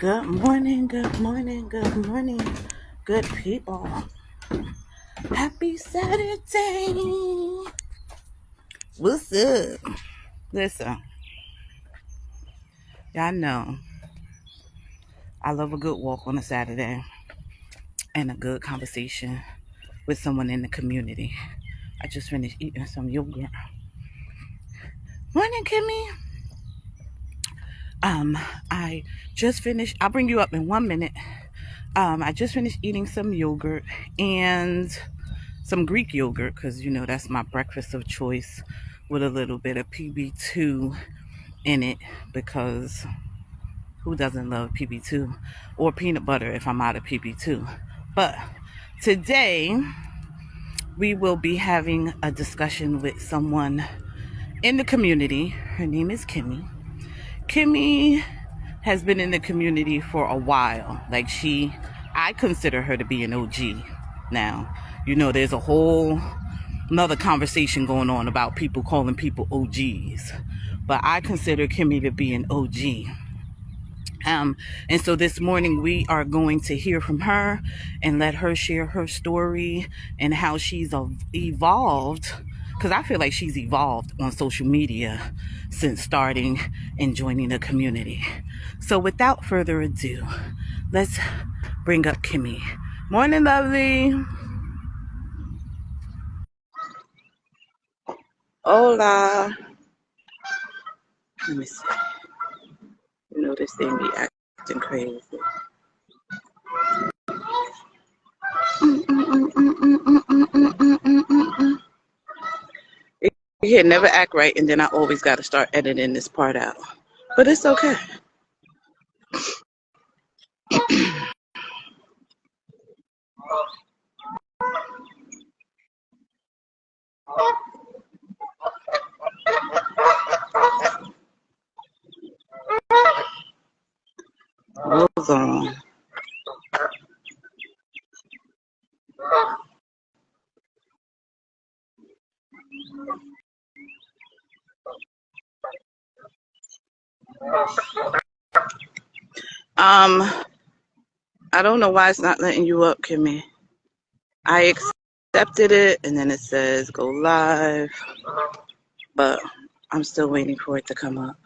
good morning, good people. Happy Saturday. What's up? Listen, y'all know I love a good walk on a Saturday and a good conversation with someone in the community. I just finished eating some yogurt. Morning, Kimmy. Um, I just finished, I'll bring you up in 1 minute. I just finished eating some yogurt and some Greek yogurt because that's my breakfast of choice with a little bit of PB2 in it because who doesn't love PB2 or peanut butter if I'm out of PB2. But today we will be having a discussion with someone in the community. Her name is Kimmy. Kimmy has been in the community for a while. I consider her to be an OG now. There's a whole another conversation going on about people calling people OGs, but I consider Kimmy to be an OG. And so this morning we are going to hear from her and let her share her story and how she's evolved, because I feel like she's evolved on social media since starting and joining the community. So without further ado, let's bring up Kimmy. Morning, lovely. Hola. Let me see. This thing be acting crazy. You can never act right, and then I always got to start editing this part out. But it's okay. Hold on. I don't know why it's not letting you up, Kimmy. I accepted it, and then it says go live, but I'm still waiting for it to come up.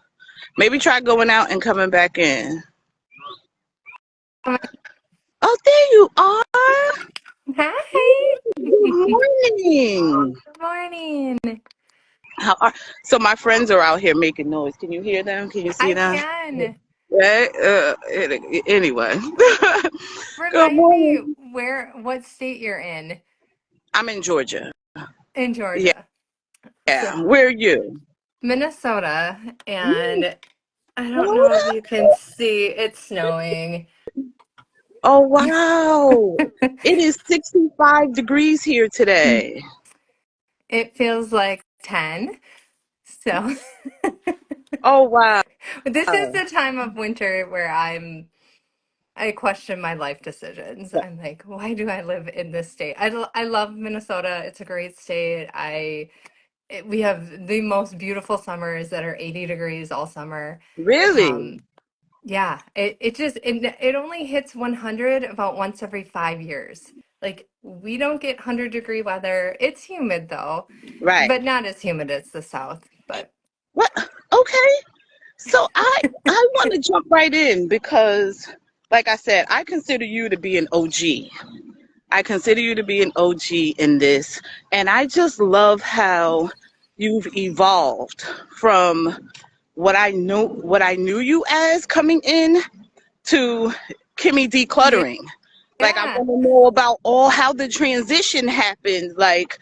Maybe try going out and coming back in. Oh, there you are. Hi. Good morning. Good morning. So my friends are out here making noise. Can you hear them? Can you see I them? can. Anyway. Good Remind me morning. what state you're in. I'm in Georgia. In Yeah. Georgia. So Where are you? Minnesota, and I don't know if you can see it's snowing. Oh, wow. It is 65 degrees here today. It feels like 10. So Oh, wow. this is the time of winter where I question my life decisions. I'm like, why do I live in this state? I love Minnesota. It's a great state. We have the most beautiful summers that are 80 degrees all summer. Really? Yeah, it only hits 100 about once every 5 years. Like we don't get 100-degree weather. It's humid though, Right. but not as humid as the South. But What? Okay. So I want to jump right in because, like I said, I consider you to be an OG. I consider you to be an OG in this. And I just love how you've evolved from what I knew you as coming in to Kimmy yeah, decluttering. Like I yeah. want to know about how the transition happened. Like,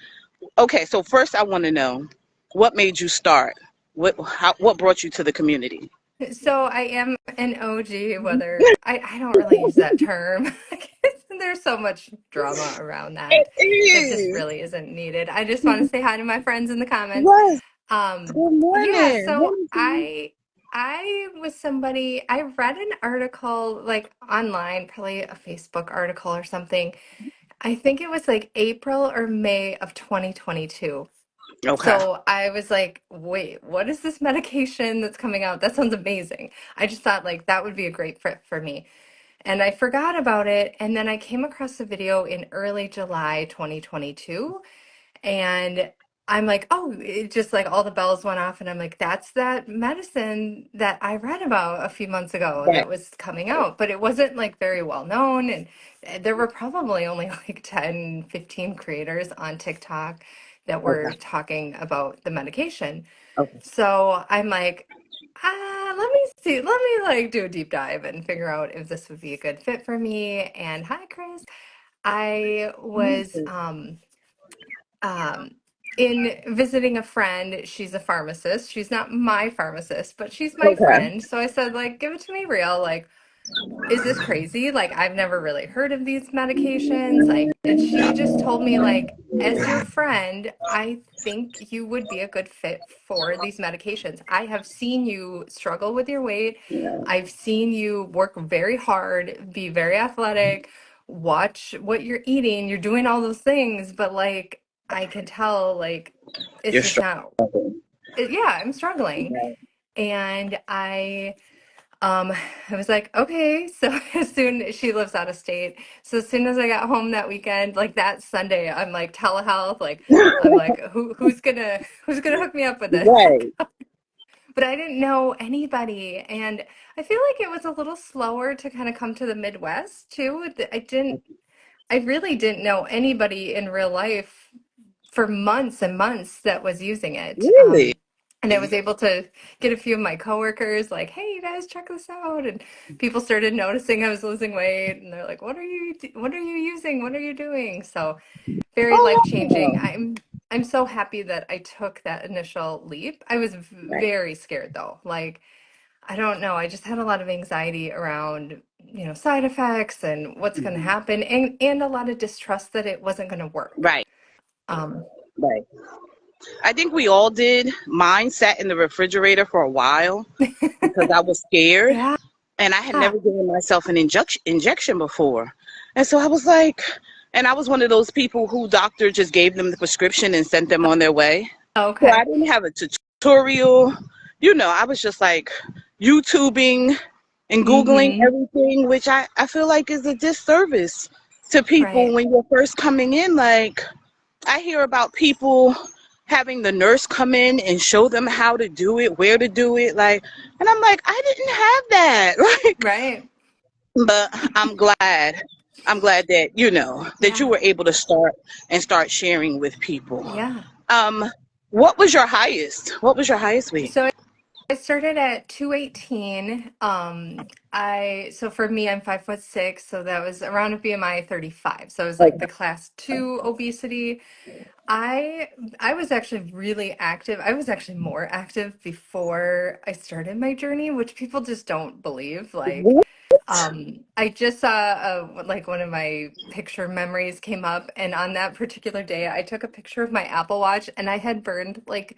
okay, so first I want to know what made you start? What brought you to the community? So I am an OG, whether I don't really use that term. There's so much drama around It that. It just is. really isn't needed. I just want to say hi to my friends in the comments. Yes. Um, Good yeah, morning. so I was somebody, I read an article like online, probably a Facebook article or something. I think it was like April or May of 2022. Okay. So I was like, wait, what is this medication that's coming out? That sounds amazing. I just thought like that would be a great fit for me. And I forgot about it. And then I came across a video in early July 2022. And I'm like, oh, it just like all the bells went off. And I'm like, that's that medicine that I read about a few months ago Right. that was coming out. But it wasn't like very well known. And there were probably only like 10, 15 creators on TikTok that were Okay. talking about the medication. Okay. So I'm like, let me see, let me like do a deep dive and figure out if this would be a good fit for me. And hi, Chris. I was um, in visiting a friend. She's a pharmacist. She's not my pharmacist, but she's my Okay. friend. So I said, like, give it to me real. Like, is this crazy? Like, I've never really heard of these medications. Like, and she just told me, like, as your friend, I think you would be a good fit for these medications. I have seen you struggle with your weight. Yeah. I've seen you work very hard, be very athletic, watch what you're eating. You're doing all those things, but like, I can tell, like, it's You're just not, struggling. yeah, I'm struggling. Right. And um, I was like, okay. So as soon she lives out of state. So as soon as I got home that weekend, like that Sunday, I'm like telehealth, like I'm like, who's gonna hook me up with this? Right. But I didn't know anybody, and I feel like it was a little slower to kind of come to the Midwest too. I really didn't know anybody in real life for months and months that was using it. Really? And I was able to get a few of my coworkers like, "Hey, you guys, check this out!" And people started noticing I was losing weight, and they're like, What are you using? What are you doing?" So very life changing. Oh, I'm so happy that I took that initial leap. I was right. very scared though. Like, I don't know. I just had a lot of anxiety around, side effects and what's going to Mhm. happen, and a lot of distrust that it wasn't going to work. Right. Um, Right. I think we all did. Mine sat in the refrigerator for a while because I was scared, yeah, and I had never given myself an injection before. And so I was like, and I was one of those people who doctor just gave them the prescription and sent them on their way. So I okay. didn't have a tutorial. I was just like YouTubing and Googling Mm-hmm. everything, which I feel like is a disservice to people Right. when you're first coming in. Like, I hear about people having the nurse come in and show them how to do it, where to do it, like, and I'm like, I didn't have that. Like, Right. but I'm glad that that you Yeah. were able to start sharing with people. Yeah. Um, what was your highest weight? So I started at 218. So for me, I'm 5'6", so that was around a BMI 35. So I was like the Okay. class 2 obesity. I I was actually really active. I was actually more active before I started my journey, which people just don't believe. Like, What? I just saw like one of my picture memories came up, and on that particular day, I took a picture of my Apple Watch, and I had burned like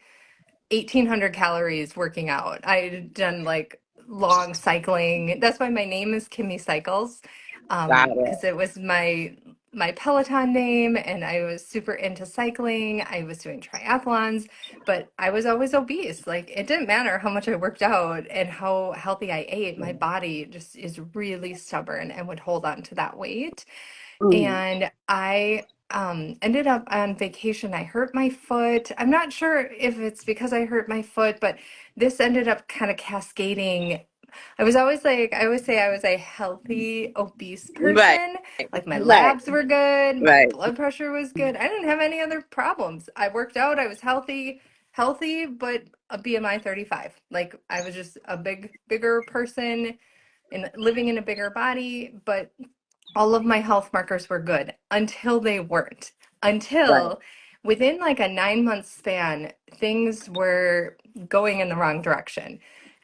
1,800 calories working out. I had done like long cycling. That's why my name is Kimmy Cycles, Got because it. it was my Peloton name, and I was super into cycling. I was doing triathlons, but I was always obese. Like, it didn't matter how much I worked out and how healthy I ate. My body just is really stubborn and would hold on to that weight. Mm, And I ended up on vacation. I hurt my foot. I'm not sure if it's because I hurt my foot, but this ended up kind of cascading. I always say I was a healthy, obese right. person. Like, my Right. labs were good, my Right. blood pressure was good. I didn't have any other problems. I worked out, I was healthy, but a BMI 35. Like, I was just a bigger person and living in a bigger body, but all of my health markers were good until they weren't. Right. Until within like a 9-month span, things were going in the wrong direction.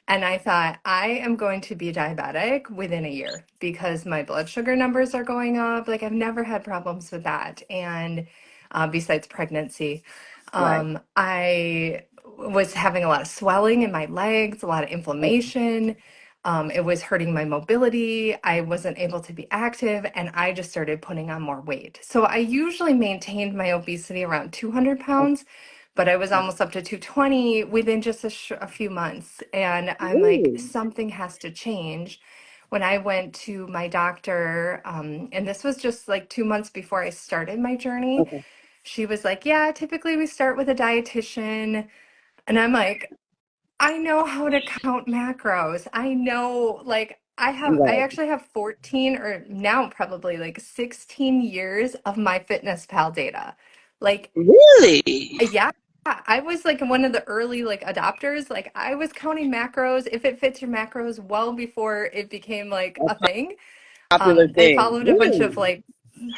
And I thought, I am going to be diabetic within a year because my blood sugar numbers are going up. Like, I've never had problems with that. And besides pregnancy, Right. I was having a lot of swelling in my legs, a lot of Okay. inflammation. It was hurting my mobility. I wasn't able to be active, and I just started putting on more weight. So I usually maintained my obesity around 200 pounds, but I was almost up to 220 within just a few months. And I'm like, Really? something has to change. When I went to my doctor, and this was just like 2 months before I started my journey, Okay. she was like, yeah, typically we start with a dietitian. And I'm like, I know how to count macros. I know, like, I Right. actually have 14 or now probably like 16 years of my fitness pal data. Like, Really? yeah, I was like one of the early like adopters. Like, I was counting macros, if it fits your macros, well before it became like A a thing. popular I thing. followed a bunch of Really? like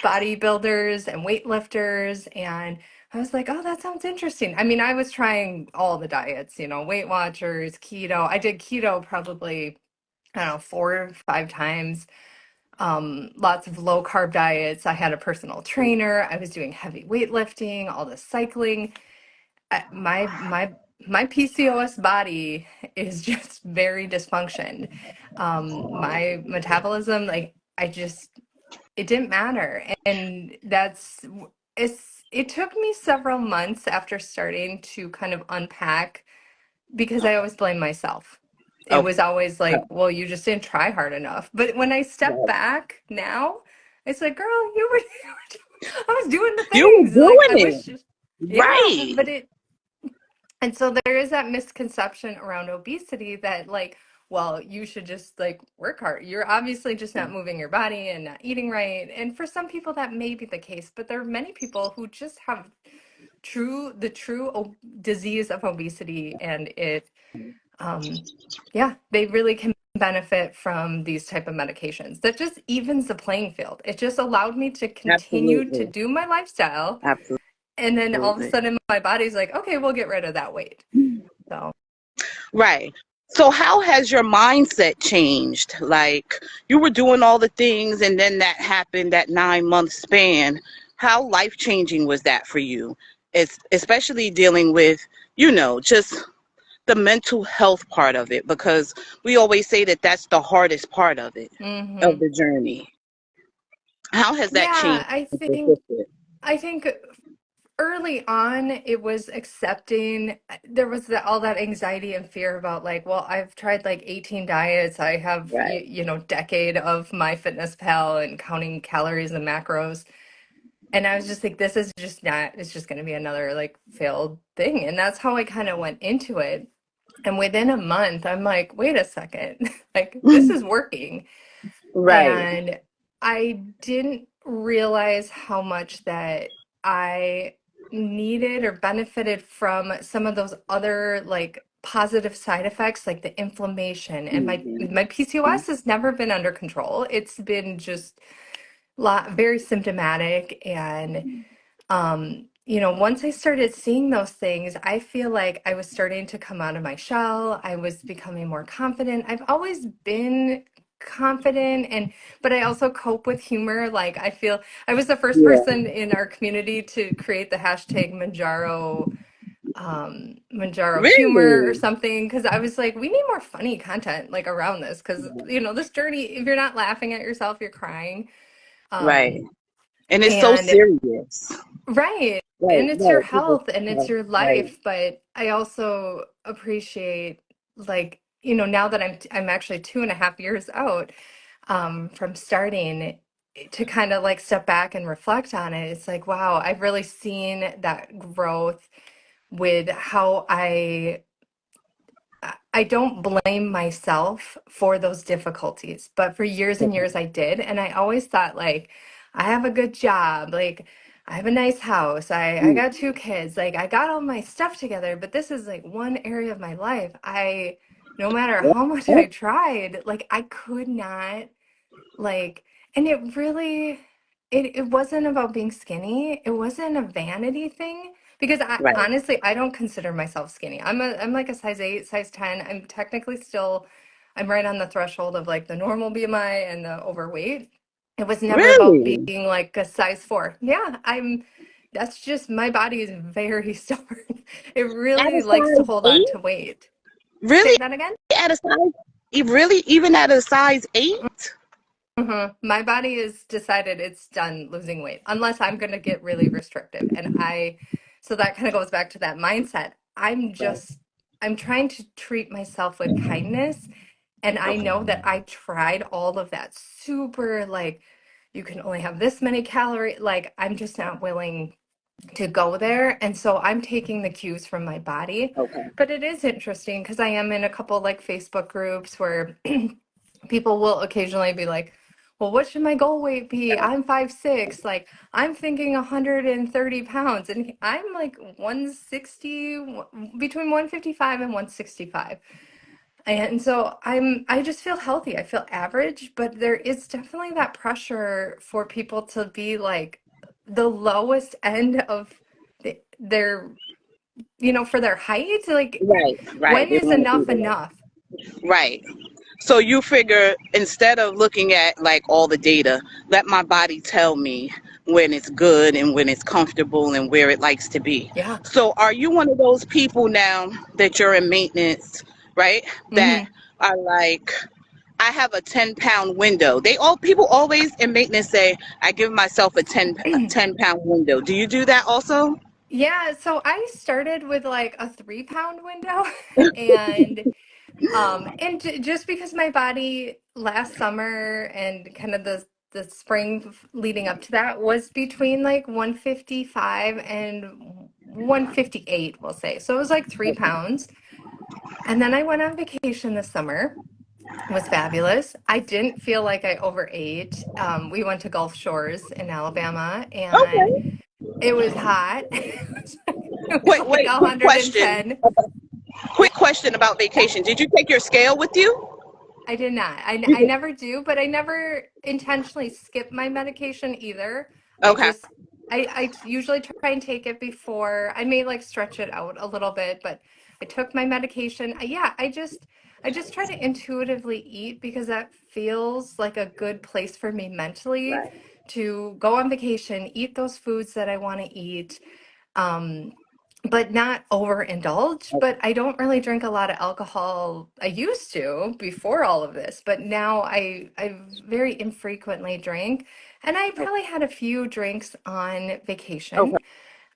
bodybuilders and weightlifters, and I was like, oh, that sounds interesting. I mean, I was trying all the diets, Weight Watchers, keto. I did keto probably, I don't know, 4 or 5 times. Lots of low carb diets. I had a personal trainer. I was doing heavy weightlifting, all the cycling. My PCOS body is just very dysfunctioned. My metabolism, like I just it didn't matter. And it took me several months after starting to kind of unpack because I always blame myself. It Okay. was always like, well, you just didn't try hard enough. But when I step Right. back now, it's like, girl, I was doing the You were things. Like I doing wish, it. yeah, Right. but and so there is that misconception around obesity that like, well, you should just like work hard. You're obviously just not moving your body and not eating right. And for some people that may be the case, but there are many people who just have the true disease of obesity, and um yeah, they really can benefit from these type of medications. That just evens the playing field. It just allowed me to continue to Absolutely. do my lifestyle, and then all of a Absolutely. sudden my body's like, okay, we'll get rid of that weight. So Right. So how has your mindset changed? Like you were doing all the things and then that happened, that 9 month span. How life changing was that for you? It's especially dealing with, just the mental health part of it, because we always say that that's the hardest part of it, of mhm. the journey. How has that Yeah, changed? I think early on it was accepting. There was all that anxiety and fear about like, well, I've tried like 18 diets. I have Right. decade of my fitness pal and counting calories and macros. And I was just like, this is just not, it's just going to be another like failed thing. And that's how I kind of went into it. And within a month, I'm like, wait a second, like this is working. Right. And I didn't realize how much that I needed or benefited from some of those other like positive side effects, like the inflammation. And Mhm. my PCOS has never been under control. It's been just very symptomatic. And once I started seeing those things, I feel like I was starting to come out of my shell. I was becoming more confident. I've always been confident, but I also cope with humor. Like I feel I was the first Yeah. person in our community to create the hashtag Manjaro humor or Really? something, because I was like, we need more funny content like around this, because this journey, if you're not laughing at yourself, you're crying. Right. Um And it's so and serious. Right. Right. And it's your Right. People. health and it's Right. your Right. life, but I also appreciate, like, now that I'm actually 2.5 years out from starting, to kind of like step back and reflect on it. It's like, wow, I've really seen that growth with how I don't blame myself for those difficulties, but for years and Okay. years I did. And I always thought, like, I have a good job, like, I have a nice house, I Mm. got 2 kids, like, I got all my stuff together, but this is like one area of my life. No matter how much I tried, like, I could not, like, and it really, it wasn't about being skinny. It wasn't a vanity thing, because Right. honestly, I don't consider myself skinny. I'm like a size 8, size 10. I'm technically still, I'm right on the threshold of like the normal BMI and the overweight. It was never about Really? being like a size 4. Yeah, that's just, my body is very stubborn. It At really a likes to size hold on 8? to weight. Really? Say that again? At a size? Really? Even at a size 8? My body has decided it's done losing weight, unless I'm going to get really restrictive. And So that kind of goes back to that mindset. I'm trying to treat myself with kindness. And I Okay. know that I tried all of that super, like, you can only have this many calories. Like, I'm just not willing to go there. And so I'm taking the cues from my body. Okay. But it is interesting because I am in a couple like Facebook groups where people will occasionally be like, well, what should my goal weight be? I'm 5'6". Like, I'm thinking 130 pounds. And I'm like 160, between 155 and 165. And so I just feel healthy. I feel average, but there is definitely that pressure for people to be like the lowest end of their, for their height. Like, Right, right. when They is want to be enough there. enough? Right. So you figure instead of looking at like all the data, let my body tell me when it's good and when it's comfortable and where it likes to be. Yeah. So are you one of those people now that you're in maintenance, right? That Hmm. are like, I have a 10-pound window. They all people always in maintenance say, I give myself a 10-pound window. Do you do that also? Yeah, so I started with like a 3 pound window and just because my body last summer and kind of the spring leading up to that was between like 155 and 158, we'll say. So it was like 3 pounds. And then I went on vacation this summer. It was fabulous. I didn't feel like I overate. We went to Gulf Shores in Alabama and Okay. it was hot. It was Wait, like wait, quick question. 110. Quick question about vacation. Did you take your scale with you? I did not. You I did. never do, but I never intentionally skip my medication either. I Okay. just, I usually try and take it before. I may like stretch it out a little bit, but I took my medication. Yeah, I just try to intuitively eat because that feels like a good place for me mentally Right. to go on vacation, eat those foods that I want to eat. Um, but not overindulge. But I don't really drink a lot of alcohol. I used to before all of this, but now I very infrequently drink. And I probably had a few drinks on Okay. vacation.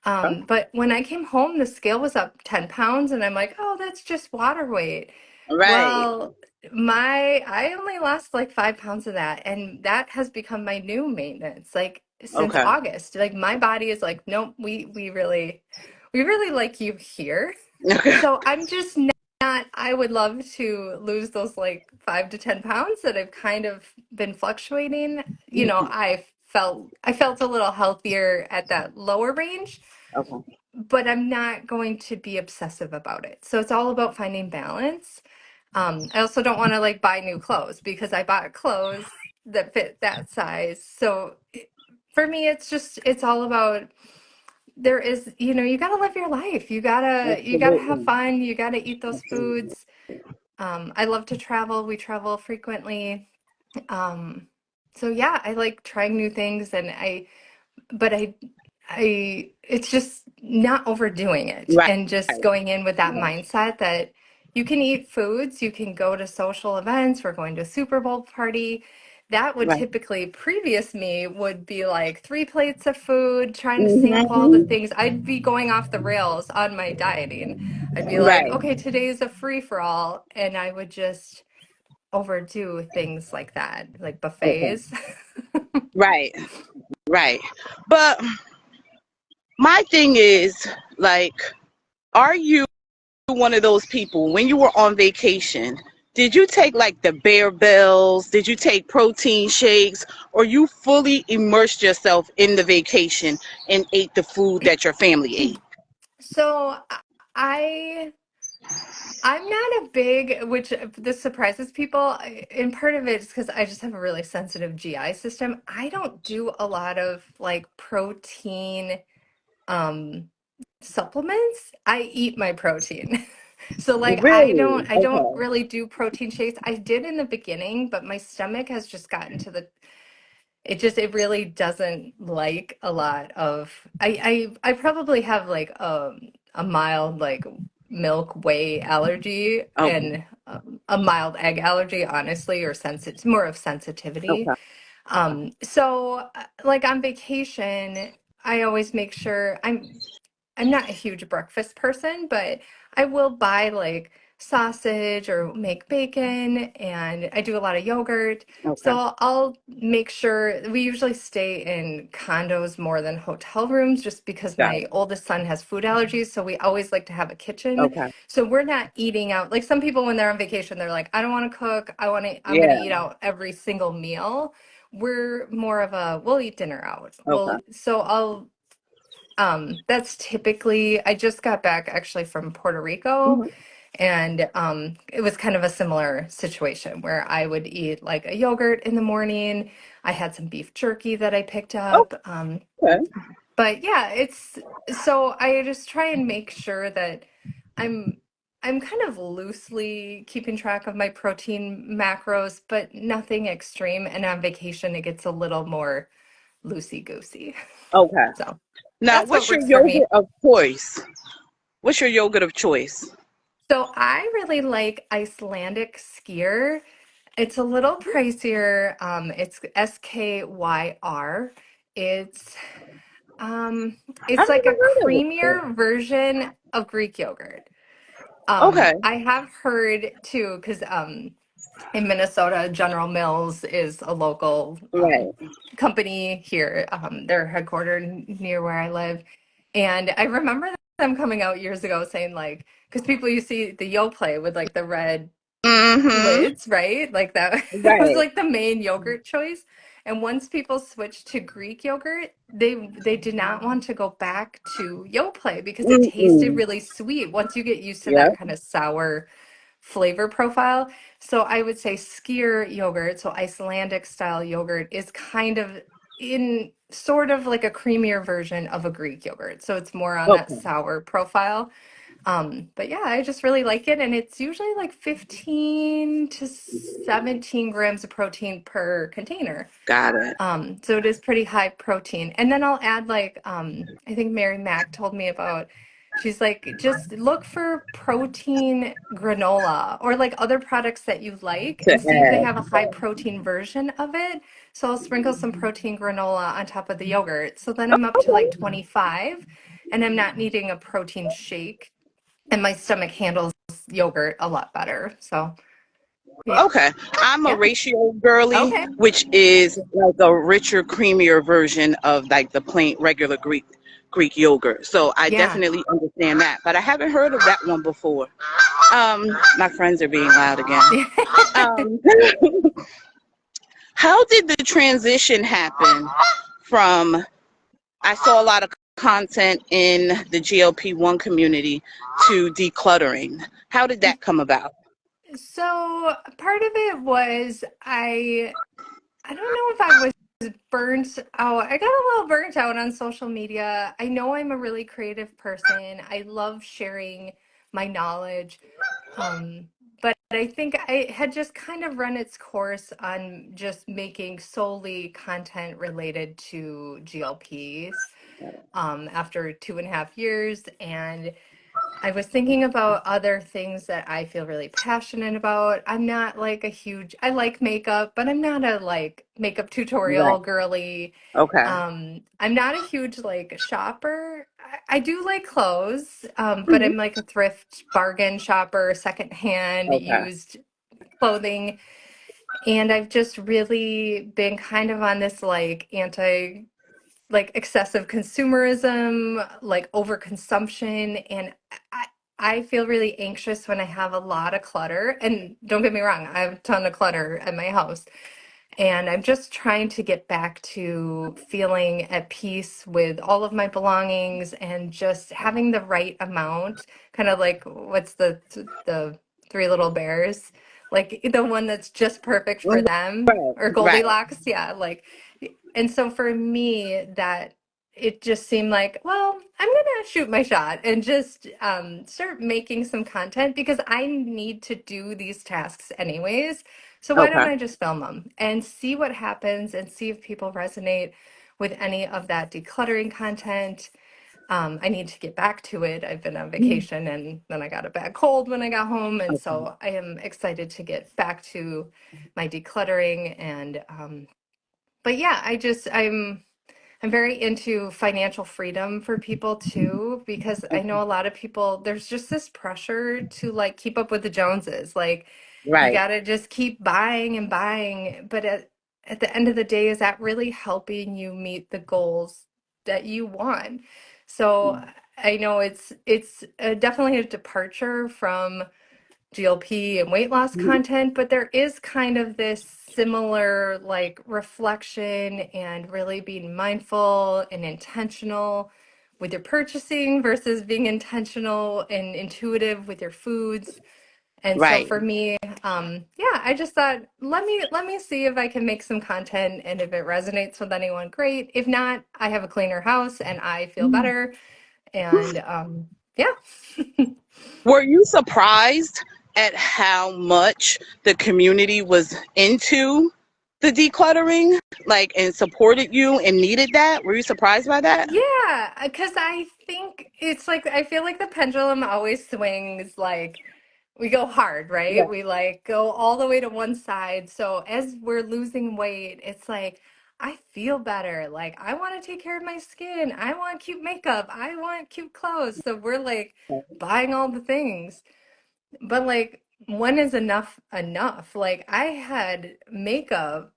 But when I came home, the scale was up 10 pounds, and I'm like, oh, that's just water weight. Right. Well, I only lost like 5 pounds of that, and that has become my new maintenance. Like since Okay. August, like my body is like, nope, we really like you here. Okay. So I'm just not, I would love to lose those like 5 to 10 pounds that I've kind of been fluctuating. I felt a little healthier at that lower range, Okay. but I'm not going to be obsessive about it. So it's all about finding balance. I also don't want to like buy new clothes because I bought clothes that fit that size. So for me, it's all about there is, you got to live your life. You gotta have Absolutely. fun. You gotta eat those Absolutely. foods. I love to travel. We travel frequently. Um, so yeah, I like trying new things, and but it's just not overdoing it Right. and just going in with that mindset that you can eat foods, you can go to social events. We're going to a Super Bowl party. That would Right. typically, previous me would be like 3 plates of food, trying to sample all the Hmm. things. I'd be going off the rails on my dieting. I'd be like, Right. okay, today's a free for all. And I would just overdo things like that, like Okay. buffets. Right. Right. But my thing is, like, are you one of those people when you were on vacation? Did you take like the bear bells? Did you take protein shakes? Or you fully immersed yourself in the vacation and ate the food that your family ate? So I I'm not a big, which this surprises people, and part of it is because I just have a really sensitive GI system. I don't do a lot of like protein um supplements. I eat my protein. So like Really? I don't Okay. really do protein shakes. I did in the beginning, but my stomach has just gotten to the it really doesn't like a lot of I probably have like a mild like milk whey allergy Okay. and a mild egg allergy, honestly, or more of sensitivity. Okay. So like on vacation, I always make sure I'm not a huge breakfast person, but I will buy like sausage or make bacon, and I do a lot of yogurt. Okay. So I'll make sure we usually stay in condos more than hotel rooms just because Got my it. oldest son has food allergies. So we always like to have a kitchen. Okay. So we're not eating out. Like some people when they're on vacation, they're like, I don't want to cook. I'm going to Yeah. eat out every single meal. We're more of a, we'll eat dinner out. Okay. So that's typically, I just got back actually from Puerto Rico, Hmm. and it was kind of a similar situation where I would eat like a yogurt in the morning. I had some beef jerky that I picked up. Okay. But yeah, so I just try and make sure that I'm I'm kind of loosely keeping track of my protein macros, but nothing extreme. And on vacation, it gets a little more loosey goosey. Okay. So Now, that's what what's your works for yogurt me. of choice? What's your yogurt of choice? So I really like Icelandic skier. It's a little pricier. It's SKYR. It's um I've it's like a never heard of it before. creamier version of Greek yogurt. Okay. I have heard too, because in Minnesota, General Mills is a local Right. company here. They're headquartered near where I live. And I remember them coming out years ago saying like, because people you see the Yoplait with like the red Mm-hmm. lids, right? Like that was Right. like the main yogurt choice. And once people switched to Greek yogurt, they did not want to go back to Yoplait because it tasted Mm-mm. really sweet once you get used to that Yep. kind of sour flavor profile. So I would say skyr yogurt, so Icelandic style yogurt, is kind of in sort of like a creamier version of a Greek yogurt. So it's more on that Okay. sour profile. But yeah, I just really like it. And it's usually like 15 to 17 grams of protein per container. Got it. So it is pretty high protein. And then I'll add like, I think Mary Mac told me about, she's like, just look for protein granola or like other products that you like To and see if they add. have a high protein version of it. So I'll sprinkle some protein granola on top of the yogurt. So then I'm up to like Okay. 25 and I'm not needing a protein shake and my stomach handles yogurt a lot better. So yeah, Okay. I'm a yeah. ratio girly, Okay. which is like a richer, creamier version of like the plain regular Greek yogurt. So I Yeah. definitely understand that. But I haven't heard of that one before. My friends are being loud again. Um, how did the transition happen from I saw a lot of content in the GLP-1 community to decluttering. How did that come about? So part of it was I don't know if I was burnt out. I got a little burnt out on social media. I know I'm a really creative person. I love sharing my knowledge. Um, but I think I had just kind of run its course on just making solely content related to GLPs after 2.5 years. And I was thinking about other things that I feel really passionate about. I'm not like a huge, I like makeup, but I'm not a like makeup Right. tutorial girly. Okay. I'm not a huge like shopper. I do like clothes, but Hmm. I'm like a thrift bargain shopper, secondhand, Okay. used clothing. And I've just really been kind of on this like excessive consumerism, like overconsumption, and I I feel really anxious when I have a lot of clutter. And don't get me wrong, I have a ton of clutter at my house. And I'm just trying to get back to feeling at peace with all of my belongings and just having the right amount, kind of like what's the Three Little Bears? Like the one that's just perfect for them Right. or Right. Goldilocks, yeah, like and so for me that it just seemed like, well, I'm gonna shoot my shot and just start making some content because I need to do these tasks anyways. So why don't Okay. I just film them and see what happens and see if people resonate with any of that decluttering content? I need to get back to it. I've been on vacation and then I got a bad cold when I got home. And Okay. so I am excited to get back to my decluttering. And, but yeah, I'm I'm very into financial freedom for people too, because I know a lot of people, there's just this pressure to like keep up with the Joneses. Like you Right. gotta just keep buying and buying. But at the end of the day, is that really helping you meet the goals that you want? So I know it's definitely a departure from GLP and weight loss Mhm. content, but there is kind of this similar like reflection and really being mindful and intentional with your purchasing versus being intentional and intuitive with your foods. And so Right. for me, yeah, I just thought let me see if I can make some content, and if it resonates with anyone, great. If not, I have a cleaner house and I feel better. And yeah. Were you surprised at how much the community was into the decluttering, like, and supported you and needed that? Were you surprised by that? Yeah, because I think it's like I feel like the pendulum always swings like we go hard, right? Yeah. We like go all the way to one side. So as we're losing weight, it's like I feel better. Like I want to take care of my skin. I want cute makeup. I want cute clothes. So we're like buying all the things. But like when is enough enough? Like I had makeup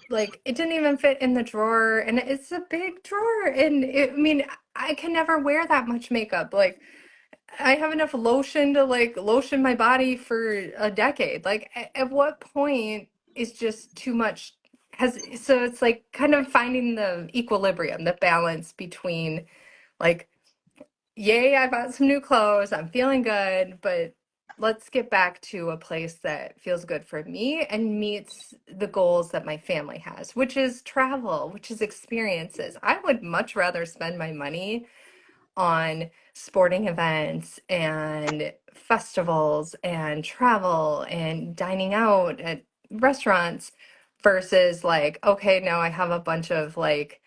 like it didn't even fit in the drawer, and it's a big drawer, and I mean I can never wear that much makeup. Like I have enough lotion to like lotion my body for a decade. Like at what point is just too much? Has so it's like kind of finding the equilibrium, the balance between like yay, I bought some new clothes. I'm feeling good, but let's get back to a place that feels good for me and meets the goals that my family has, which is travel, which is experiences. I would much rather spend my money on sporting events and festivals and travel and dining out at restaurants versus like, okay, now I have a bunch of like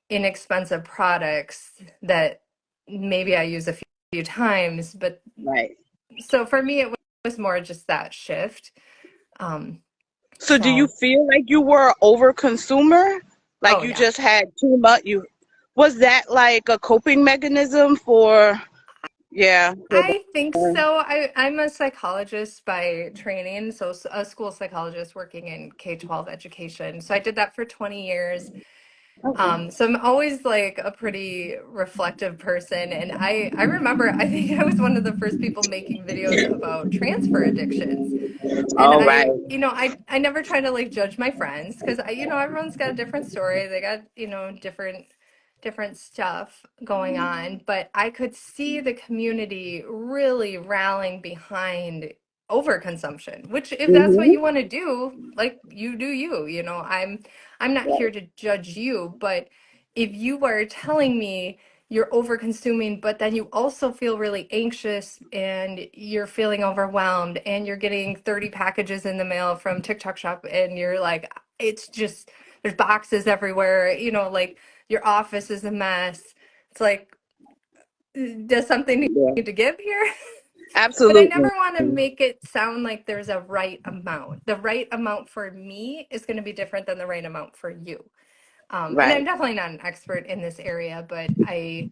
inexpensive products that maybe I use a few times, but Right. so for me, it was more just that shift. Um, So do you so, feel like you were an over consumer? Like oh you yeah, just had too much? You was that like a coping mechanism for, yeah, for I think the, so. I'm a psychologist by training, so a school psychologist working in K-12 education. So I did that for 20 years. okay. So I'm always like a pretty reflective person. And I remember, I think I was one of the first people making videos about transfer addictions. And All right. I never try to like judge my friends because everyone's got a different story. They got, different stuff going on, but I could see the community really rallying behind overconsumption, which if that's what Mm-hmm. you want to do, like you do you, I'm not here to judge you, but if you are telling me you're over consuming, but then you also feel really anxious and you're feeling overwhelmed and you're getting 30 packages in the mail from TikTok shop and you're like, it's just, there's boxes everywhere, like your office is a mess. It's like, does something Yeah. need to give here? But I never Absolutely. want to make it sound like there's a right amount. The right amount for me is going to be different than the right amount for you. And I'm Right. definitely not an expert in this area, but I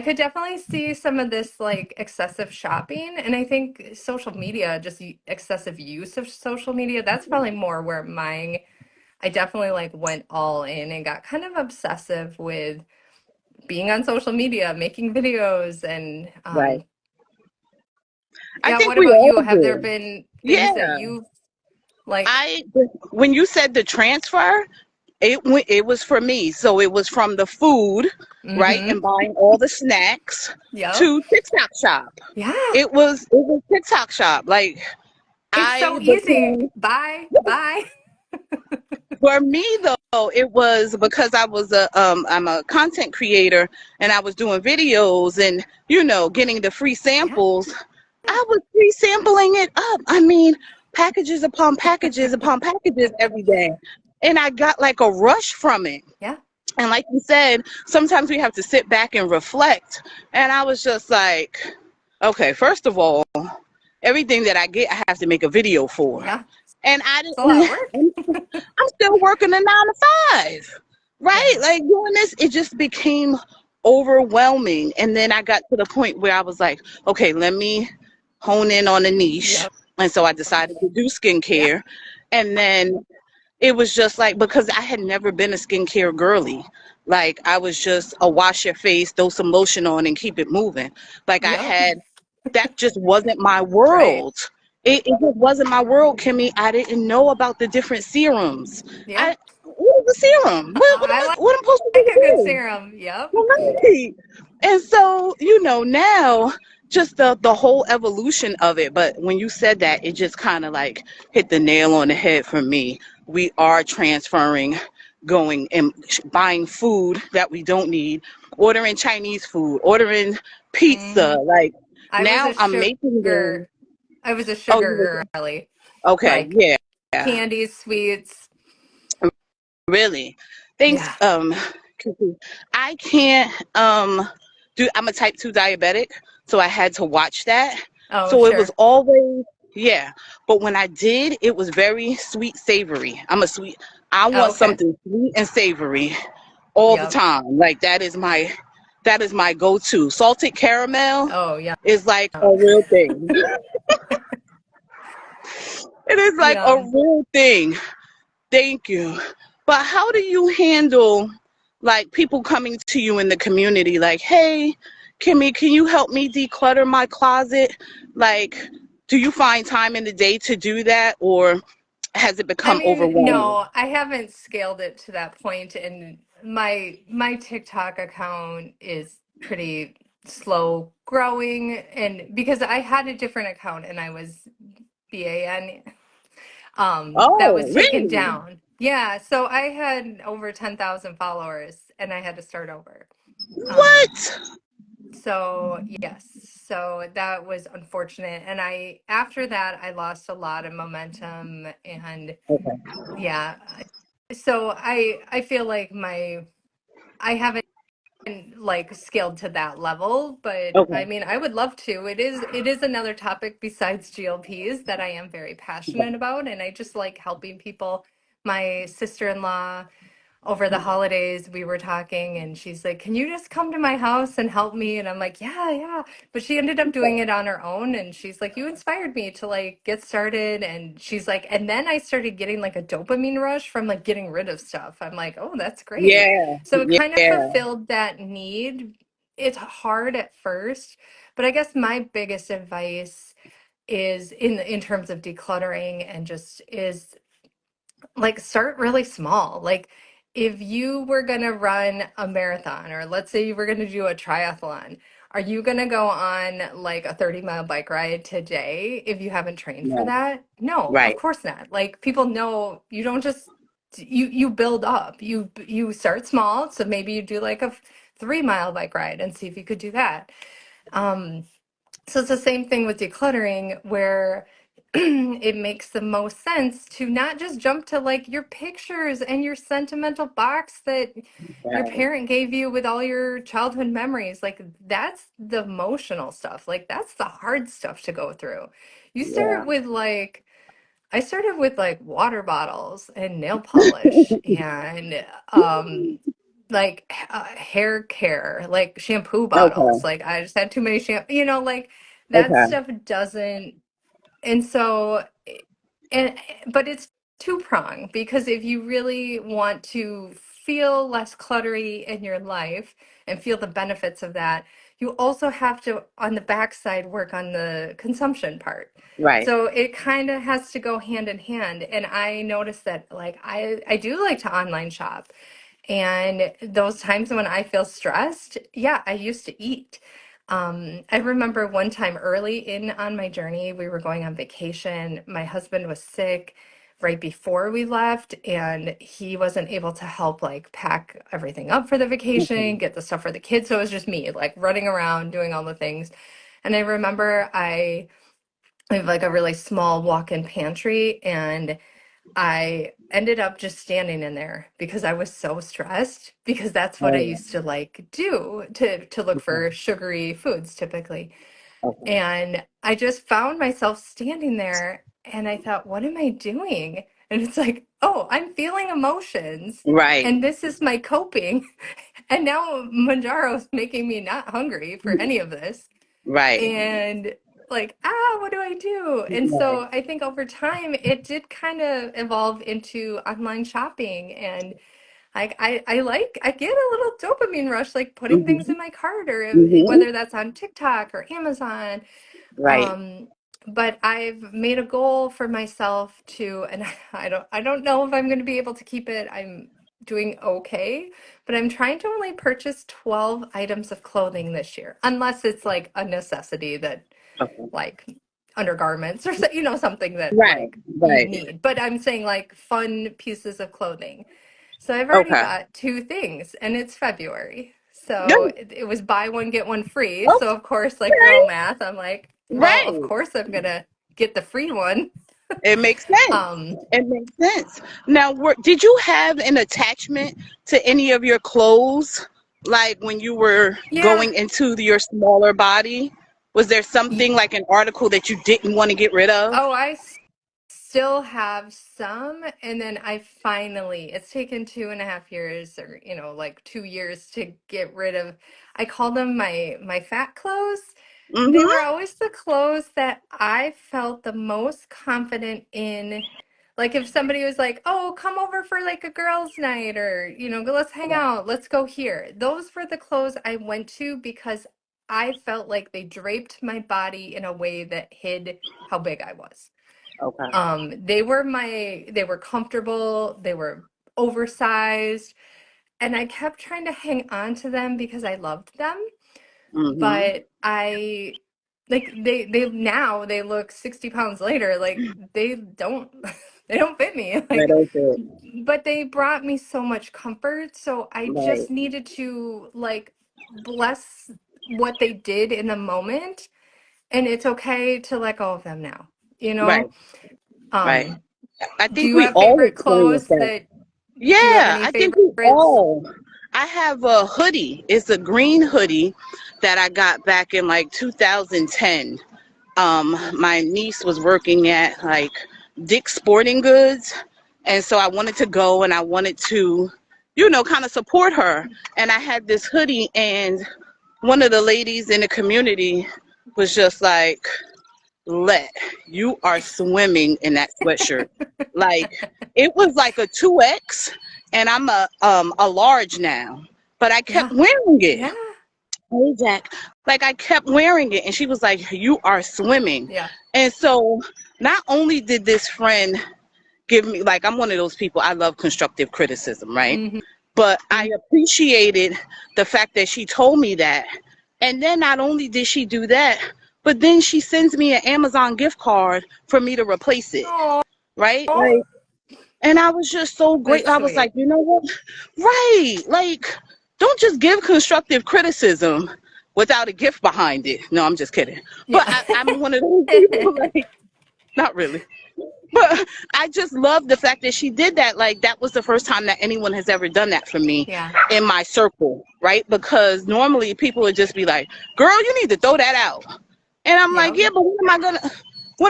could definitely see some of this like excessive shopping. And I think social media, just excessive use of social media, that's probably more where I definitely like went all in and got kind of obsessive with being on social media, making videos, and Right. I yeah, think what we about you? all Have there do. been things that Yeah. you've like, I when you said the transfer, it was for me. So it was from the food, right, mm-hmm, and buying all the snacks yep, to TikTok shop. yeah, It was TikTok shop. Like it's so I easy. became Bye, bye. for me though, it was because I'm a content creator and I was doing videos and getting the free Yeah. samples. I was free sampling it up. I mean, packages upon packages upon packages every day. And I got like a rush from it. Yeah. And like you said, sometimes we have to sit back and reflect. And I was just like, okay, first of all, everything that I get, I have to make a video for. Yeah. And I It's a lot of didn't, work. I'm still working a 9 to 5. right? Yeah. Like doing this, it just became overwhelming. And then I got to the point where I was like, okay, let me hone in on a niche. Yep. And so I decided to do Yeah. skincare. And then it was just like, because I had never been a skincare girly. Like I was just a wash your face, throw some lotion on, and keep it moving. Like I Yep. had, that just wasn't my Right. world. It just wasn't my world, Kimmy. I didn't know about the different serums. Yep. What is a serum? I What am I supposed to like a good do? serum. Yep. Right. And so, now just the whole evolution of it. But when you said that, it just kind of like hit the nail on the head for me. We are transferring, going and buying food that we don't need, ordering Chinese food, ordering pizza. Hmm. Like I was now a I'm making them. sugar. I was a Oh, you sugar were girly. okay. Like Yeah. candies, sweets. Really. Thanks, Yeah. Kiki. I can't I'm a type 2 diabetic, so I had to watch that. Oh, So it was sure. always, yeah. But when I did, it was very sweet savory. I Oh, want okay. something sweet and savory all the Yep. time. Like that is my go-to. Salted caramel Oh, yeah. is like a real thing. It is like a Yum. real thing. Thank you. But how do you handle like people coming to you in the community like, "Hey, Kimmy, can you help me declutter my closet?" Like, do you find time in the day to do that or has it I become mean, overwhelming? no, I haven't scaled it to that point, and my TikTok account is pretty slow growing, and because I had a different account and I was BAN, that was Oh, taken really? down. Yeah, so I had over 10,000 followers and I had to start over. Um, What? so yes, so that was unfortunate, and I after that I lost a lot of momentum, and Okay. yeah, so I feel like I haven't like scaled to that level, but I Okay. mean I would love to. It is another topic besides GLPs that I am very passionate about, and I just like helping people. My sister-in-law, over the holidays we were talking and she's like, can you just come to my house and help me? And I'm like, yeah, yeah. But she ended up doing it on her own, and she's like, you inspired me to like get started. And she's like, and then I started getting like a dopamine rush from like getting rid of stuff. I'm like, oh, that's great. Yeah. So it kind of Yeah. fulfilled that need. It's hard at first, but I guess my biggest advice is in terms of decluttering and just is like start really small. Like if you were going to run a marathon, or let's say you were going to do a triathlon, are you going to go on like a 30-mile bike ride today if you haven't trained for No. that? No, of Right. course not. Like people know you don't just you build up. You start small, so maybe you do like a 3-mile bike ride and see if you could do that. Um, so it's the same thing with decluttering, where it makes the most sense to not just jump to like your pictures and your sentimental box that your Right. parent gave you with all your childhood memories. Like that's the emotional stuff. Like that's the hard stuff to go through. You Yeah. start with like I started with like water bottles and nail polish and hair care, like shampoo bottles. Okay. Like I just had too many shampoo, like that Okay. stuff doesn't. And so and but it's two-pronged, because if you really want to feel less cluttery in your life and feel the benefits of that, you also have to, on the backside, work on the consumption part. Right. So it kind of has to go hand in hand. And I noticed that like I do like to online shop. And those times when I feel stressed, yeah, I used to eat. I remember one time early in on my journey, we were going on vacation. My husband was sick right before we left, and he wasn't able to help like pack everything up for the vacation, Okay. get the stuff for the kids. So it was just me like running around doing all the things. And I remember I have like a really small walk-in pantry, and I ended up just standing in there because I was so stressed, because that's what I Oh, used to like do to look okay. for sugary foods typically. Okay. And I just found myself standing there and I thought, what am I doing? And it's like, oh, I'm feeling emotions Right. and this is my coping. And now Manjaro's making me not hungry for any of this. Right. And like, what do I do? And Right. so I think over time it did kind of evolve into online shopping. And like I get a little dopamine rush, like putting things Mm-hmm. in my cart, or Mm-hmm. whether that's on TikTok or Amazon. Right. Um, but I've made a goal for myself to, and I don't know if I'm going to be able to keep it. I'm doing okay, but I'm trying to only purchase 12 items of clothing this year, unless it's like a necessity that Okay. like undergarments or something that Right. like you Right. need. But I'm saying like fun pieces of clothing. So I've already Okay. got two things and it's February. So Good. it was buy one, get one free. So of course, like girl Okay. math, I'm like, well, of Right. course I'm gonna get the free one. It makes sense. Um, It makes sense. Now, did you have an attachment to any of your clothes, like when you were yeah. going into your smaller body? Was there y- something like an article that you didn't want to get rid of? Oh, still have some, and then it's taken 2.5 years, or like 2 years to get rid of. I call them my fat clothes. They were Mm-hmm. always the clothes that I felt the most confident in. Like if somebody was like, "Oh, come over for like a girls' night," or let's hang out, let's go here." Those were the clothes I went to because I felt like they draped my body in a way that hid how big I was. Okay. They were comfortable, they were oversized, and I kept trying to hang on to them because I loved them. Mm-hmm. But I like they now they look 60 pounds later, like they don't they don't fit me. That Like, is it. but they brought me so much comfort, so I Right. just needed to like bless what they did in the moment, and it's okay to let go of them now, you Right. know? Right. Um, I do think you we have all favorite experience clothes that. that do you have Yeah, any I think we favorites? all. I have a hoodie. It's a green hoodie that I got back in like 2010. My niece was working at like Dick's Sporting Goods, and so I wanted to go and I wanted to, kind of support her. And I had this hoodie, and one of the ladies in the community was just like, Lett, you are swimming in that sweatshirt. Like it was like a 2X, and I'm a large now. But I kept Yeah. wearing it. Yeah. Hey Jack. Like I kept wearing it, and she was like, you are swimming. Yeah. And so not only did this friend give me, like, I'm one of those people, I love constructive criticism, right? Hmm. But I appreciated the fact that she told me that. And then not only did she do that, but then she sends me an Amazon gift card for me to replace it, Oh, right? Like, and I was just so great. that's I was like, sweet. you know what? Right. Like, don't just give constructive criticism without a gift behind it. No, I'm just kidding. But Yeah. I'm one of those people, like, not really. But I just love the fact that she did that. Like, that was the first time that anyone has ever done that for me Yeah. in my circle, right? Because normally people would just be like, girl, you need to throw that out. And I'm like, Yep. yeah, but what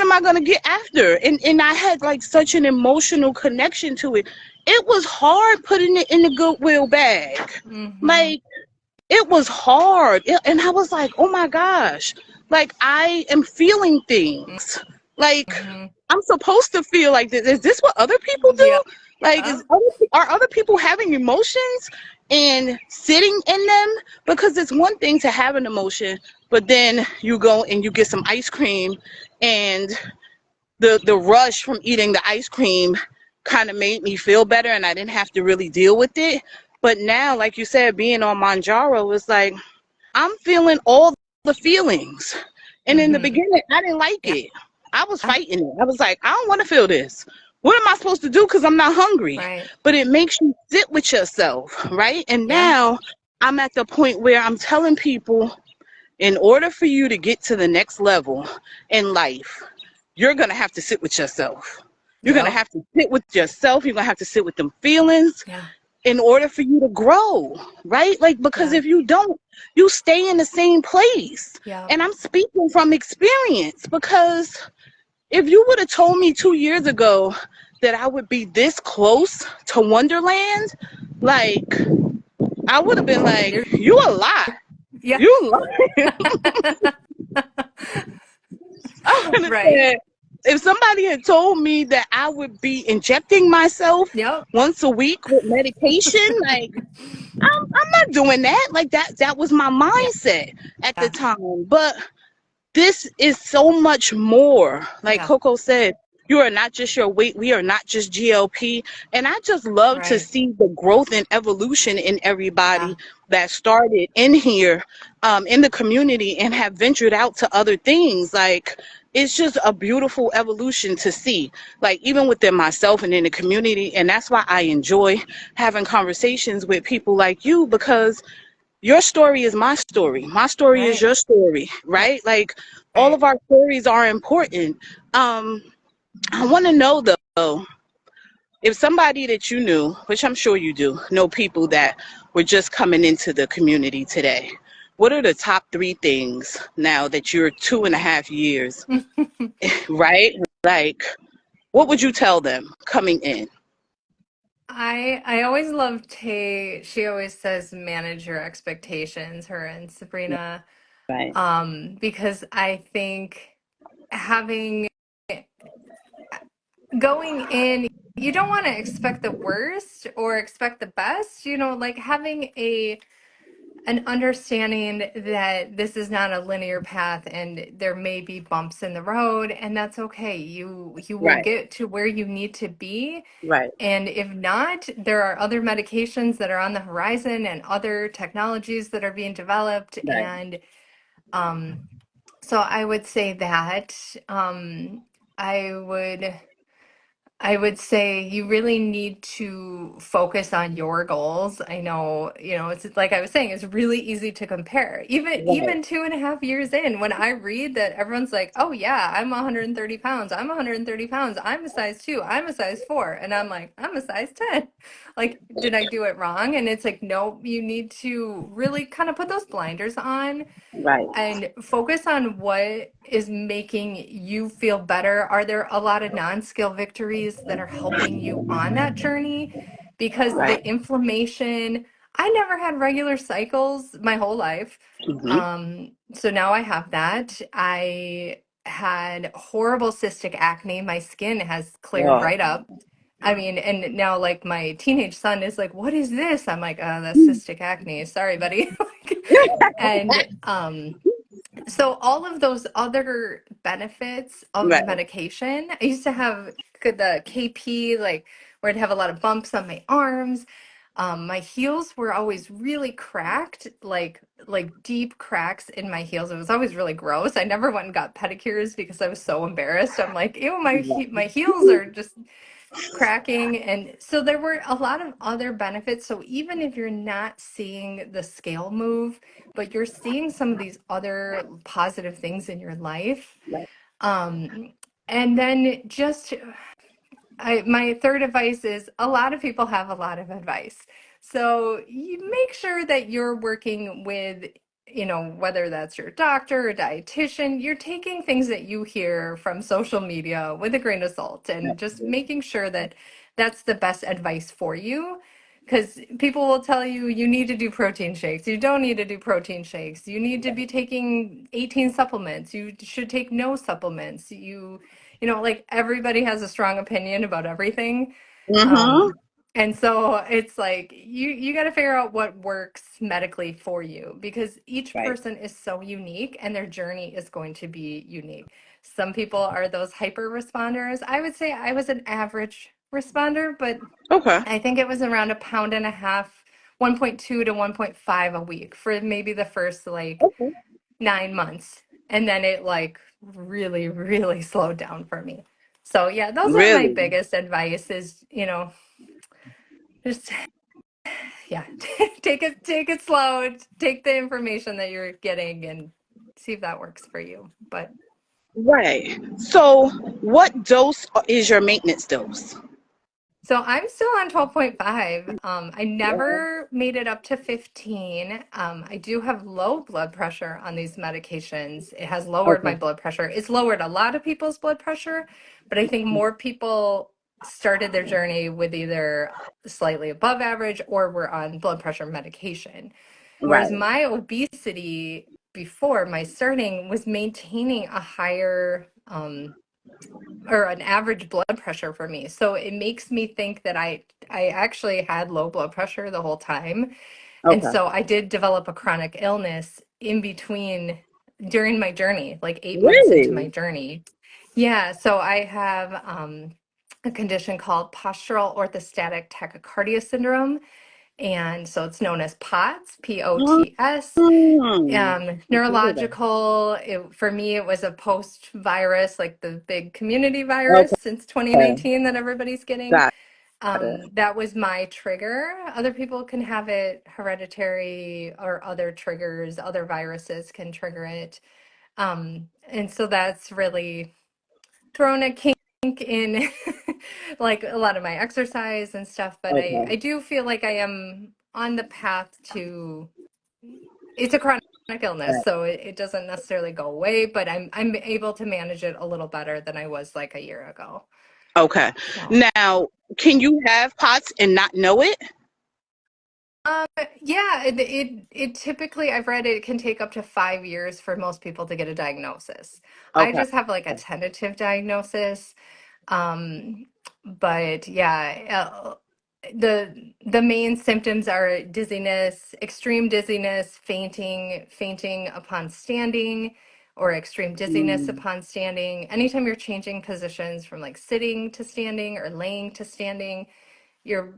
am I gonna get after? And I had like such an emotional connection to it. It was hard putting it in the Goodwill bag. Hmm. Like it was hard. And I was like, oh my gosh. Like I am feeling things. Like Hmm. I'm supposed to feel like this. Is this what other people Yep. do? Like are other people having emotions and sitting in them? Because it's one thing to have an emotion, but then you go and you get some ice cream, and the rush from eating the ice cream kind of made me feel better, and I didn't have to really deal with it. But now, like you said, being on Manjaro was like I'm feeling all the feelings. And in the Hmm. beginning, I didn't like Yeah. it. I was fighting it. I was like, I don't want to feel this. What am I supposed to do? Because I'm not hungry. Right. But it makes you sit with yourself, right? And Yeah. now I'm at the point where I'm telling people, in order for you to get to the next level in life, you're going to have to sit with yourself. You're going to Yep. have to sit with yourself. You're going to have to sit with them feelings Yeah. in order for you to grow, right? Like, because Yeah. if you don't, you stay in the same place. Yep. And I'm speaking from experience because if you would have told me 2 years ago that I would be this close to Wonderland, like I would have been like, You're, you a lie. yeah. You lie. I would have Right. said, if somebody had told me that I would be injecting myself Yep. once a week with medication, like I'm not doing that. Like that was my Yeah. mindset at the time. But this is so much more. Like Yeah. Coco said, you are not just your weight, we are not just GLP. And I just love to Right. see the growth and evolution in Yeah. everybody that started in here, in the community, and have ventured out to other things. Like, it's just a beautiful evolution to see, like even within myself and in the community. And that's why I enjoy having conversations with people like you, because your story is my story. My story is Right. your story, right? Like all Right. of our stories are important. I want to know though, if somebody that you knew, which I'm sure you do, know people that were just coming into the community today. What are the top three things now that you're 2.5 years, right? Like, what would you tell them coming in? I always love Tay. She always says manage your expectations, her and Sabrina. Right, Because I think having going in, you don't want to expect the worst or expect the best, like having an understanding that this is not a linear path and there may be bumps in the road, and that's okay. You will right, get to where you need to be. right, And if not, there are other medications that are on the horizon and other technologies that are being developed. right, And um, so I would say that I would. I would say you really need to focus on your goals. I know, it's like I was saying, it's really easy to compare. right, Even 2.5 years in, when I read that everyone's like, oh yeah, I'm 130 pounds, I'm 130 pounds, I'm a size 2, I'm a size 4. And I'm like, I'm a size 10. Like, did I do it wrong? And it's like, no, you need to really kind of put those blinders on right, and focus on what is making you feel better. Are there a lot of non-skill victories that are helping you on that journey? Because right. the inflammation, I never had regular cycles my whole life. Hmm. So now I have that. I had horrible cystic acne. My skin has cleared Oh. right up. I mean, and now like my teenage son is like, "What is this?" I'm like, "Oh, that's cystic acne. Sorry, buddy." Like, and so all of those other benefits of the Right, medication, I used to have the KP, like where I'd have a lot of bumps on my arms. My heels were always really cracked, like deep cracks in my heels. It was always really gross. I never went and got pedicures because I was so embarrassed. I'm like, ew, my heels are just cracking. And so there were a lot of other benefits. So even if you're not seeing the scale move, but you're seeing some of these other positive things in your life, right, um, and then just my third advice is a lot of people have a lot of advice. So you make sure that you're working with, whether that's your doctor or dietitian, you're taking things that you hear from social media with a grain of salt and just making sure that that's the best advice for you. Because people will tell you you need to do protein shakes. You don't need to do protein shakes. You need to be taking 18 supplements. You should take no supplements. Like everybody has a strong opinion about everything. mm-hmm, Um, and so it's like you got to figure out what works medically for you because each right. person is so unique and their journey is going to be unique. Some people are those hyper responders. I would say I was an average responder, but Okay. I think it was around a pound and a half, 1.2 to 1.5 a week for maybe the first like Okay. 9 months. And then it like really, really slowed down for me. So yeah, those are my Really? biggest advice is, just yeah, take it slow, take the information that you're getting and see if that works for you. But Right. So, what dose is your maintenance dose? so I'm still on 12.5. I Okay. never made it up to 15. I do have low blood pressure on these medications. It has lowered my Okay. blood pressure. It's lowered a lot of people's blood pressure, but I think more people started their journey with either slightly above average or were on blood pressure medication. Whereas Right. my obesity before my starting was maintaining a higher or an average blood pressure for me. So it makes me think that I actually had low blood pressure the whole time. And Okay. so I did develop a chronic illness in between during my journey, like 8 months into my Really? journey. Yeah, so I have a condition called postural orthostatic tachycardia syndrome. And so it's known as POTS, POTS. Okay. Neurological, for me, it was a post virus, like the big community virus Okay. since 2019 that everybody's getting. Got it. That was my trigger. Other people can have it hereditary or other triggers, other viruses can trigger it. And so that's really thrown a kink in like a lot of my exercise and stuff, but I Okay. do feel like I am on the path to it's a chronic illness, Right. so it doesn't necessarily go away, but I'm able to manage it a little better than I was like a year ago. Okay. So Now, can you have POTS and not know it? um yeah, it typically I've read it can take up to 5 years for most people to get a diagnosis. I Okay. just have like a tentative diagnosis. Um, but yeah, the main symptoms are dizziness, extreme dizziness, fainting upon standing, or extreme dizziness Mm. upon standing. Anytime you're changing positions from like sitting to standing or laying to standing, your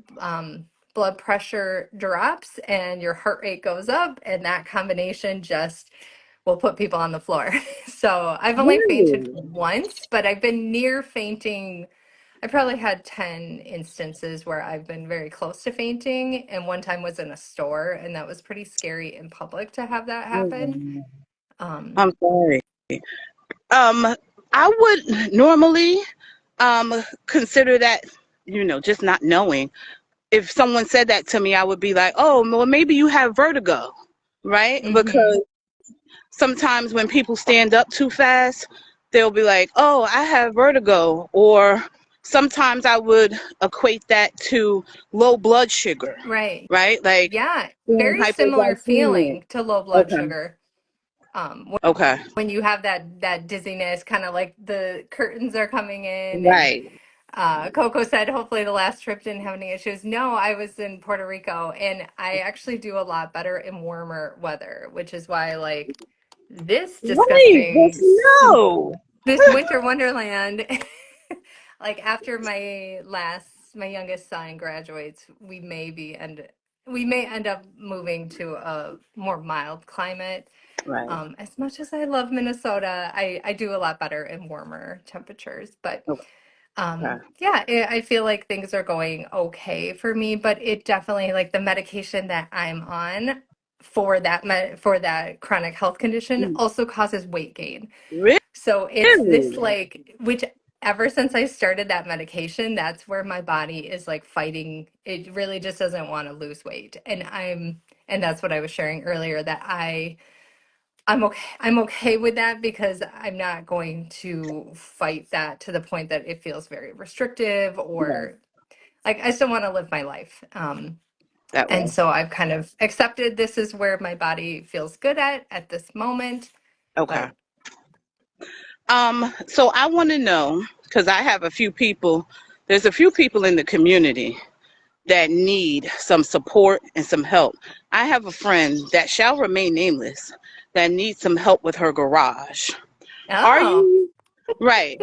blood pressure drops and your heart rate goes up, and that combination just will put people on the floor. So I've only fainted Really? once, but I've been near fainting. I probably had 10 instances where I've been very close to fainting, and one time was in a store, and that was pretty scary in public to have that Oh, happen. wow. Um, I'm sorry. Um, I would normally consider that, just not knowing. If someone said that to me, I would be like, oh, well, maybe you have vertigo, right? mhm. Because sometimes when people stand up too fast, they'll be like, oh, I have vertigo. Or sometimes I would equate that to low blood sugar, Right. right? Like Yeah, being very similar hypoglycemic. feeling to low blood Okay. sugar. Okay. When you have that dizziness, kind of like the curtains are coming in, and Right. Coco said hopefully the last trip didn't have any issues. No, I was in Puerto Rico, and I actually do a lot better in warmer weather, which is why like this Right. Just disgusting no. this winter wonderland, like after my youngest son graduates, we may end up moving to a more mild climate. Right. As much as I love Minnesota, I do a lot better in warmer temperatures. But Okay. yeah, I feel like things are going okay for me, but it definitely like the medication that I'm on for that chronic health condition Mm. also causes weight gain. So it's this Really? like, which ever since I started that medication, that's where my body is like fighting. It really just doesn't want to lose weight. And that's what I was sharing earlier that I'm okay. I'm okay with that because I'm not going to fight that to the point that it feels very restrictive Right. or like I still want to live my life. That And way. so I've kind of accepted this is where my body feels good at this moment. Okay. But So I want to know, because there's a few people in the community that need some support and some help. I have a friend that shall remain nameless that needs some help with her garage. Are oh, you right?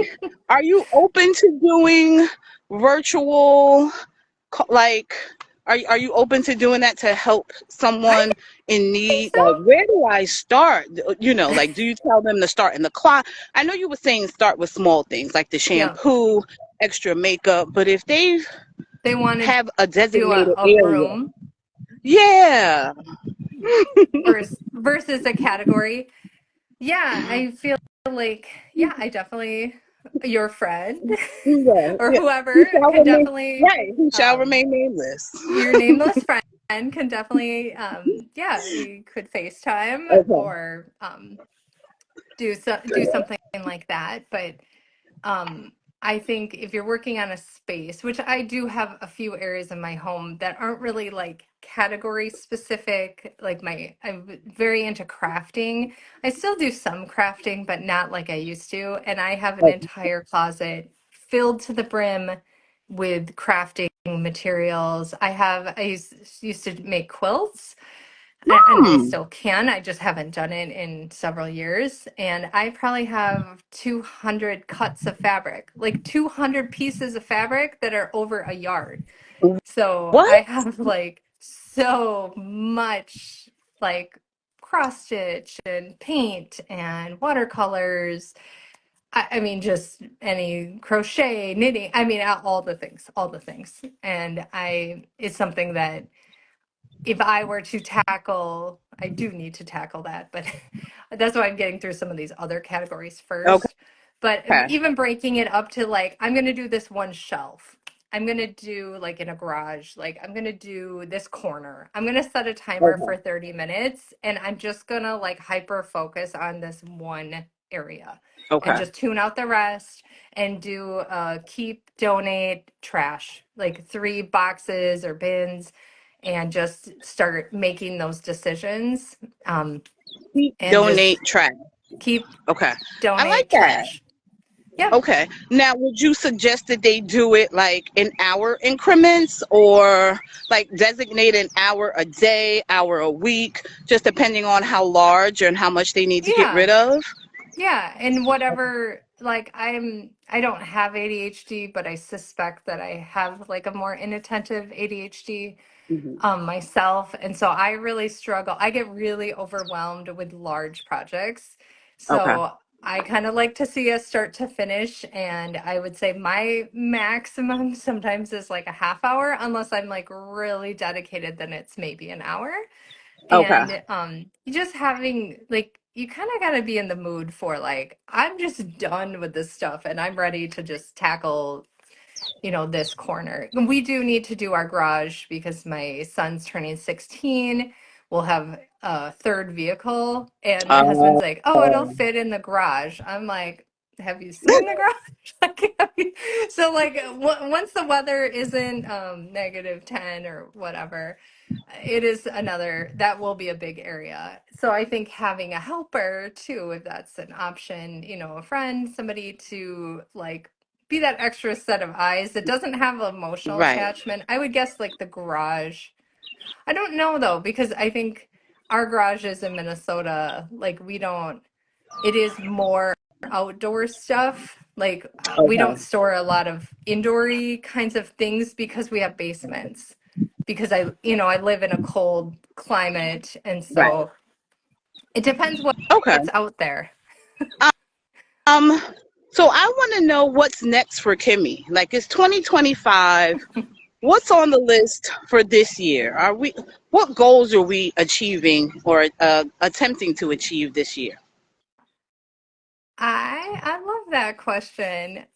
Are you open to doing virtual, like, are you open to doing that to help I someone in think need? so. Like, where do I start? Like, do you tell them to start in the closet? I know you were saying start with small things like the Yeah, shampoo, extra makeup, but if they they want to have a do designated a area, room yeah, versus a category. Yeah, I feel like, yeah, I definitely, your friend yeah, or yeah. He whoever shall can remain definitely, right. He shall um, remain nameless. your nameless friend can definitely, yeah, you could FaceTime Okay. or do something like that. But I think if you're working on a space, which I do have a few areas in my home that aren't really like category specific, like I'm very into crafting. I still do some crafting, but not like I used to. And I have an entire closet filled to the brim with crafting materials. I used to make quilts. And I Hmm. still can. I just haven't done it in several years. And I probably have 200 cuts of fabric, like 200 pieces of fabric that are over a yard. So What? I have like so much like cross stitch and paint and watercolors. I mean, just any crochet, knitting. I mean, all the things, all the things. And it's something that if I were to tackle, I do need to tackle that, but that's why I'm getting through some of these other categories Okay. first. But even breaking it up to like, I'm going to do this one shelf. I'm going to do like in a garage, like I'm going to do this corner. I'm going to set a timer Okay. for 30 minutes and I'm just going to like hyper focus on this one area and Okay. just tune out the rest and do keep, donate, trash, like 3 boxes or bins and just start making those decisions Keep, and just donate, track. keep, Okay. I like donate, that. trash. Yep. Okay. Now, would you suggest that they do it like in hour increments or like designate an hour a day, hour a week, just depending on how large and how much they need to get Yeah. rid of? Yeah. And whatever, like I don't have ADHD, but I suspect that I have like a more inattentive ADHD Hmm. myself. And so I really struggle. I get really overwhelmed with large projects. Okay. So I kind of like to see us start to finish. And I would say my maximum sometimes is like a half hour, unless I'm like really dedicated, then it's maybe an hour. Okay. And just having like, you kind of got to be in the mood for like, I'm just done with this stuff and I'm ready to just tackle this corner. And we do need to do our garage because my son's turning 16. We'll have a third vehicle. And my husband's Oh, like, oh, it'll fit in the garage. I'm like, have you seen the garage? Like, so like once the weather isn't -10 or whatever, it is that will be a big area. So I think having a helper too, if that's an option, a friend, somebody to like be that extra set of eyes that doesn't have emotional right. attachment. I would guess like the garage. I don't know though, because I think our garages in Minnesota, like we don't, it is more outdoor stuff. Like we don't Okay. store a lot of indoory kinds of things because we have basements. Because I live in a cold climate, and Right. so it depends Okay. what's out there. Um, so I want to know what's next for Kimmy. Like it's 2025. What's on the list for this year? What goals are we achieving or attempting to achieve this year? I love that question.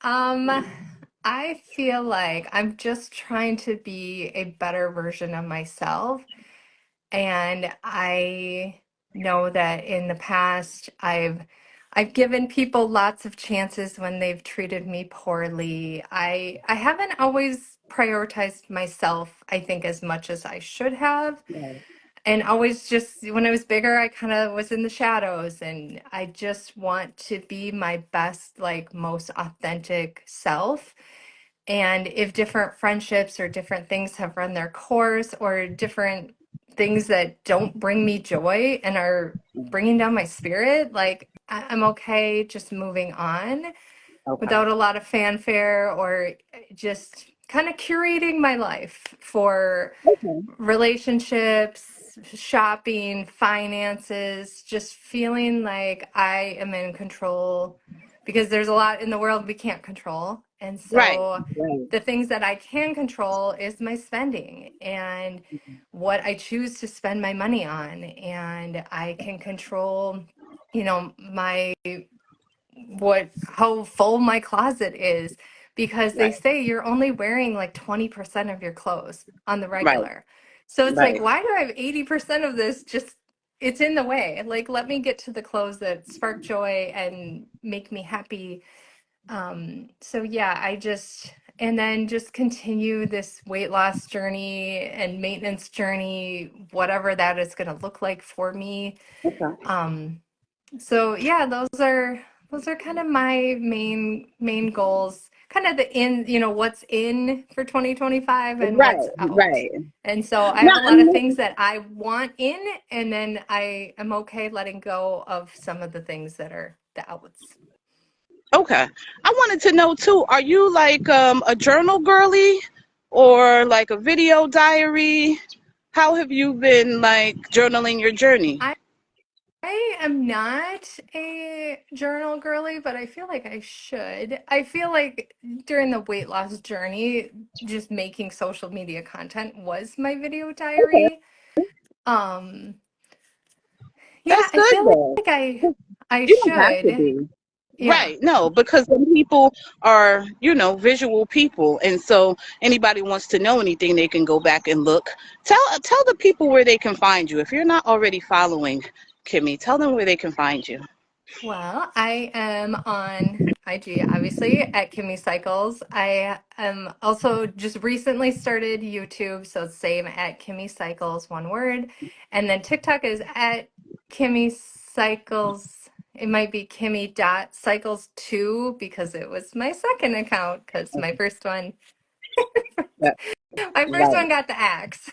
I feel like I'm just trying to be a better version of myself. And I know that in the past I've given people lots of chances when they've treated me poorly. I haven't always prioritized myself, I think, as much as I should have. Right. And always just when I was bigger, I kind of was in the shadows, and I just want to be my best, like most authentic self. And if different friendships or different things have run their course, or different things that don't bring me joy and are bringing down my spirit, like I'm okay just moving on Okay. without a lot of fanfare, or just kind of curating my life for Okay. relationships, shopping, finances, just feeling like I am in control, because there's a lot in the world we can't control. And Right. so Right. the things that I can control is my spending and what I choose to spend my money on. And I can control, my how full my closet is, because they Right. say you're only wearing like 20% of your clothes on the Right. regular. So it's like, Right. why do I have 80% of this just, it's in the way. Like, let me get to the clothes that spark joy and make me happy So yeah, and then just continue this weight loss journey and maintenance journey, whatever that is going to look like for me. Okay. Um, so yeah, those are kind of my main goals. Kind of what's in for 2025 and Right, what's out. right. And so I No, have a lot of things that I want in, and then I am okay letting go of some of the things that are the outs. okay. I wanted to know too, are you like a journal girly or like a video diary? How have you been like journaling your journey? I I am not a journal girly, but I feel like I should. I feel like during the weight loss journey, just making social media content was my video Okay, diary. Um, yeah, that's I good feel though. like I You don't have to should. be. Yeah. Right, no, because some people are, visual people, and so anybody wants to know anything, they can go back and look. Tell the people where they can find you. If you're not already following Kimmy, tell them where they can find you. Well, I am on IG, obviously, at Kimmy Cycles. I am also just recently started YouTube, so same at Kimmy Cycles, one word. And then TikTok is at Kimmy Cycles. It might be Kimmy dot Cycles 2 because it was my second account because my first one Yeah, my first right. one got the axe.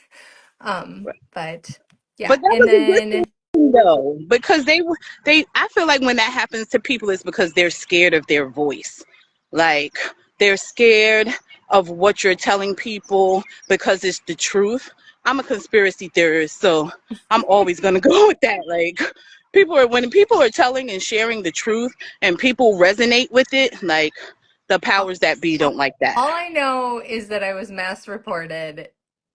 But But yeah, that and was a good then thing though, because I feel like when that happens to people, it's because they're scared of their voice. Like they're scared of what you're telling people because it's the truth. I'm a conspiracy theorist, so I'm always gonna go with that. Like when people are telling and sharing the truth and people resonate with it, like the powers that be don't like that. all I know is that I was mass reported.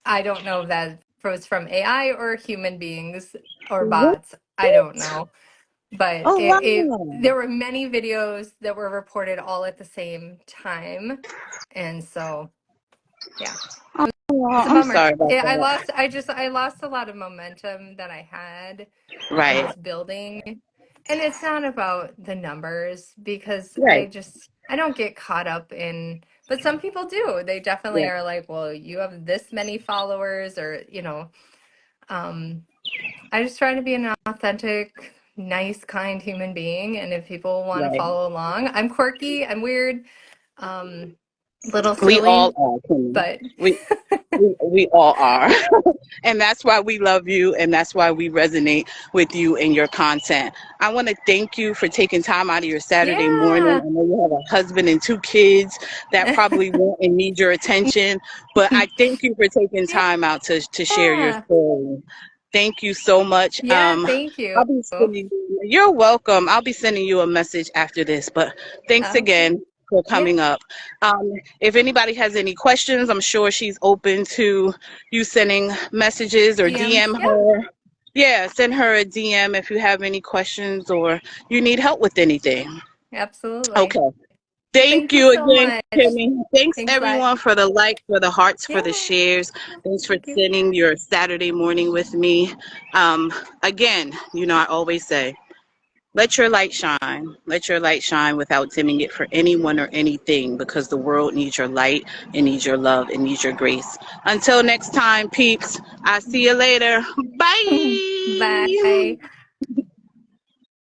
I don't know if that was from AI or human beings or What? bots. I don't know. But Oh wow. there were many videos that were reported all at the same time. And so, yeah, Oh, it's a I'm bummer. sorry about that. I lost a lot of momentum that I had and Right, was building. And it's not about the numbers because right. I don't get caught up in, but some people do. They definitely Yeah, are like, well, you have this many followers or, um, I just try to be an authentic, nice, kind human being. And if people want to right. follow along, I'm quirky, I'm weird, um, little We all silly, are, Kimmy. but We all are. And that's why we love you and that's why we resonate with you and your content. I want to thank you for taking time out of your Saturday morning. yeah. I know you have a husband and two kids that probably want and need your attention, but I thank you for taking time out to share your Yeah. story. Thank you so much. Yeah, thank you. You're welcome. I'll be sending you a message after this, but thanks Okay. again for Yeah. coming up. If anybody has any questions, I'm sure she's open to you sending messages or DMs. DM Yeah, her. Yeah, send her a DM if you have any questions or you need help with anything. absolutely. Okay. Well, Thank thank you you so again, much. Kimmy. Thanks Thanks, Lett. everyone for the likes, for the hearts, for the Yeah. shares. Thanks for Thank you. spending your Saturday morning with me. Again, I always say, let your light shine. Let your light shine without dimming it for anyone or anything because the world needs your light and needs your love and needs your grace. Until next time, peeps, I'll see you later. Bye. Bye.